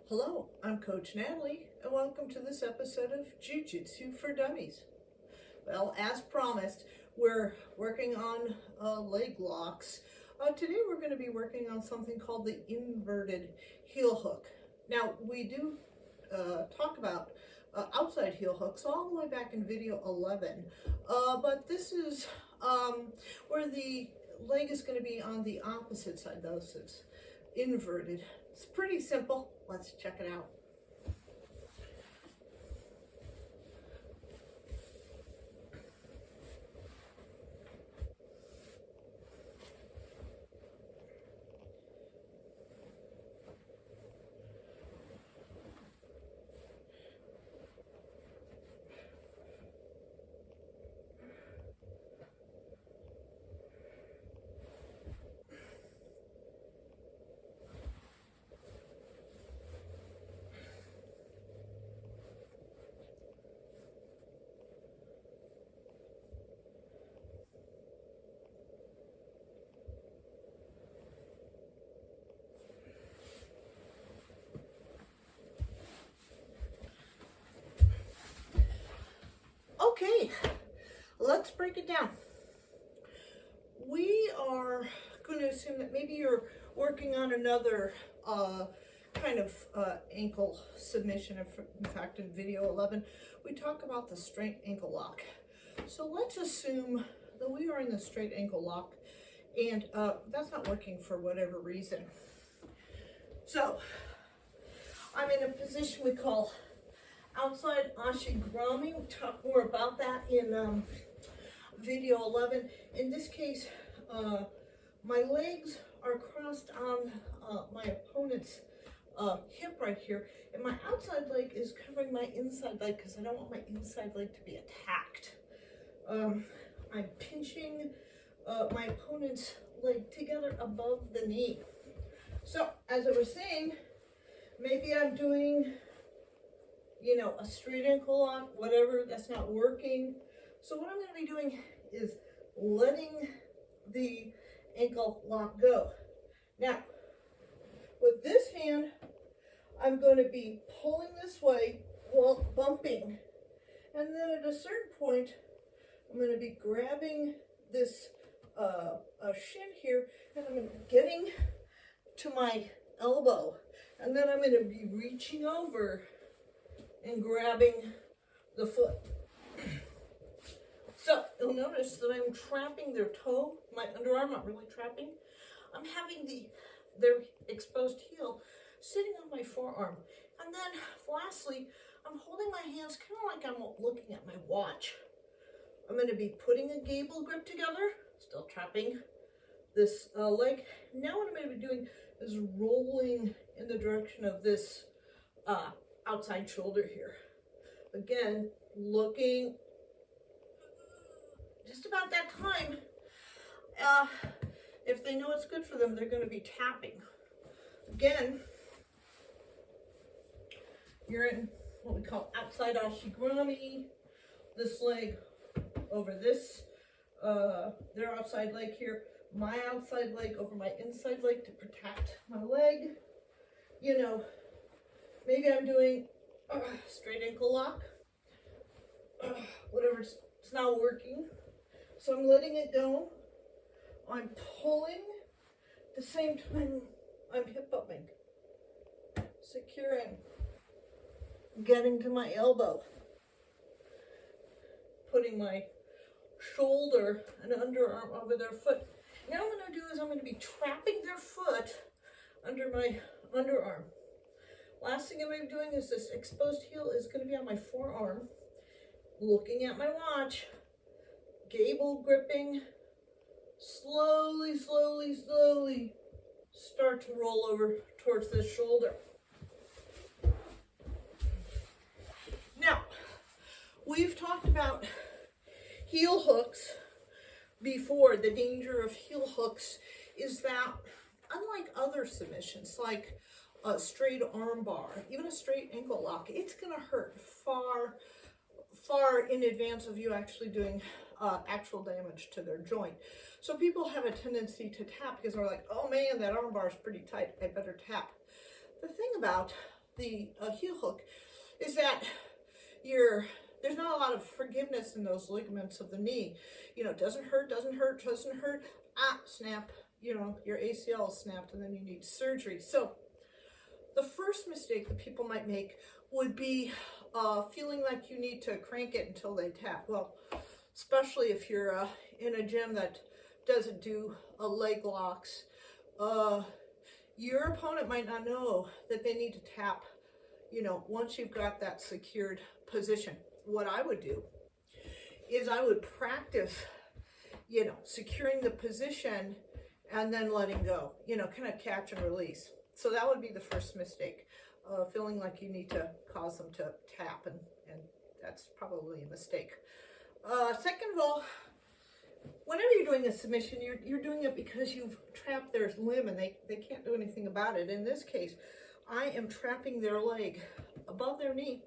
Hello, I'm Coach Natalie, and welcome to this episode of Jiu Jitsu for Dummies. Well, as promised, we're working on leg locks. Today we're going to be working on something called the inverted heel hook. Now, we do talk about outside heel hooks all the way back in video 11, but this is where the leg is going to be on the opposite side, though, so it's inverted. It's pretty simple. Let's check it out. Okay, let's break it down. We are going to assume that maybe you're working on another kind of ankle submission. In fact, in video 11, we talk about the straight ankle lock. So let's assume that we are in the straight ankle lock, and that's not working for whatever reason. So I'm in a position we call outside ashigrami. We'll talk more about that in video 11. In this case, my legs are crossed on my opponent's hip right here, and my outside leg is covering my inside leg because I don't want my inside leg to be attacked. I'm pinching my opponent's leg together above the knee. So, as I was saying, maybe I'm doing a straight ankle lock, whatever, that's not working. So what I'm going to be doing is letting the ankle lock go. Now, with this hand, I'm going to be pulling this way while bumping. And then at a certain point, I'm going to be grabbing this shin here, and I'm getting to my elbow. And then I'm going to be reaching over and grabbing the foot. So you'll notice that I'm trapping their toe, my underarm, not really trapping. I'm having their exposed heel sitting on my forearm. And then lastly, I'm holding my hands kind of like I'm looking at my watch. I'm going to be putting a gable grip together, still trapping this leg. Now what I'm going to be doing is rolling in the direction of this outside shoulder here. Again, looking just about that time. If they know it's good for them, they're going to be tapping. Again, you're in what we call outside ashigrami. This leg over this, their outside leg here. My outside leg over my inside leg to protect my leg. Maybe I'm doing straight ankle lock, whatever, it's not working. So I'm letting it go. I'm pulling. At the same time, I'm hip bumping, securing, getting to my elbow, putting my shoulder and underarm over their foot. Now what I'm going to do is I'm going to be trapping their foot under my underarm. Last thing I'm going to be doing is this exposed heel is going to be on my forearm, looking at my watch, gable gripping, slowly start to roll over towards this shoulder. Now, we've talked about heel hooks before. The danger of heel hooks is that, unlike other submissions, like a straight arm bar, even a straight ankle lock, it's going to hurt far in advance of you actually doing actual damage to their joint. So people have a tendency to tap because they're like, oh man, that arm bar is pretty tight, I better tap. The thing about the heel hook is that there's not a lot of forgiveness in those ligaments of the knee. You know, it doesn't hurt, snap, you know, your ACL is snapped and then you need surgery. So the first mistake that people might make would be feeling like you need to crank it until they tap. Well, especially if you're in a gym that doesn't do leg locks, your opponent might not know that they need to tap, you know, once you've got that secured position. What I would do is I would practice, you know, securing the position and then letting go, you know, kind of catch and release. So that would be the first mistake, feeling like you need to cause them to tap, and that's probably a mistake. Second of all, whenever you're doing a submission, you're doing it because you've trapped their limb and they can't do anything about it. In this case, I am trapping their leg above their knee,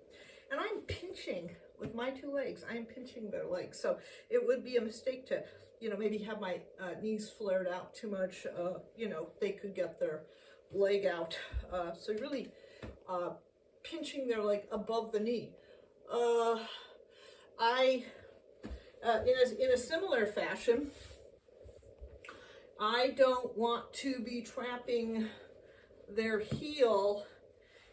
and I'm pinching with my two legs. I'm pinching their legs. So it would be a mistake to, you know, maybe have my knees flared out too much. You know, they could get their leg out. So really pinching their leg above the knee. In a similar fashion, I don't want to be trapping their heel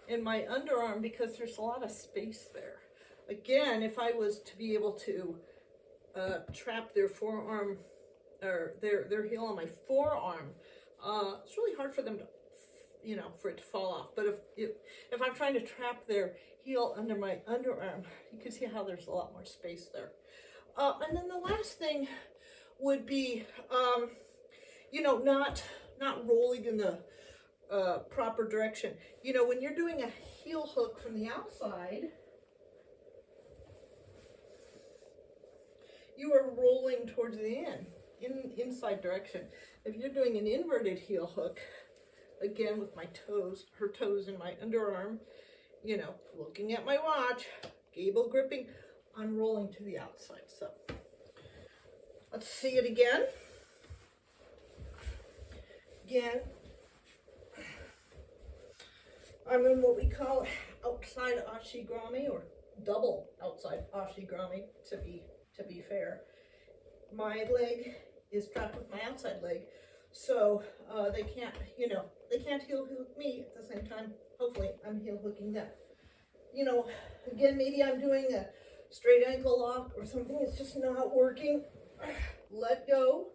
in my underarm because there's a lot of space there. Again, if I was to be able to trap their forearm or their heel on my forearm, it's really hard for them to, you know, for it to fall off. But if I'm trying to trap their heel under my underarm, you can see how there's a lot more space there. And then the last thing would be, you know, not rolling in the proper direction. You know, when you're doing a heel hook from the outside, you are rolling towards the inside direction. If you're doing an inverted heel hook, again with my toes, her toes in my underarm, you know, looking at my watch, gable gripping, I'm rolling to the outside. So let's see it again. Again, I'm in what we call outside ashigrami, or double outside ashigrami, to be fair. My leg is trapped with my outside leg, so they can't, you know, they can't heel hook me at the same time. Hopefully I'm heel hooking them. You know, again, maybe I'm doing a straight ankle lock or something, it's just not working. Let go.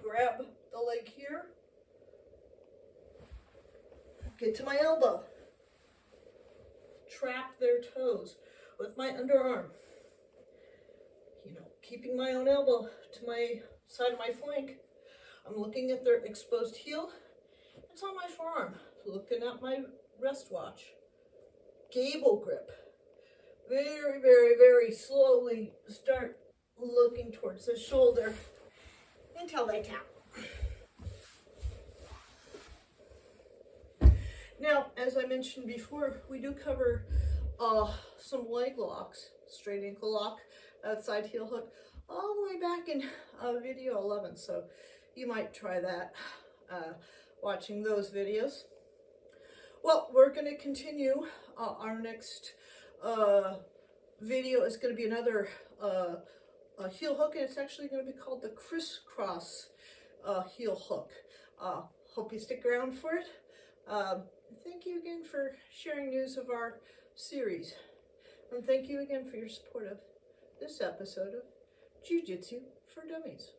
Grab the leg here. Get to my elbow. Trap their toes with my underarm. You know, keeping my own elbow to my side of my flank. I'm looking at their exposed heel. It's on my forearm. Looking at my wrist watch. Gable grip. Very, very, very slowly start looking towards the shoulder until they tap. Now, as I mentioned before, we do cover some leg locks, straight ankle lock, outside heel hook, all the way back in video 11. So you might try that, watching those videos. Well, we're going to continue. Our next video is going to be another heel hook, and it's actually going to be called the Crisscross heel hook. Hope you stick around for it. Thank you again for sharing news of our series. And thank you again for your support of this episode of Jiu Jitsu for Dummies.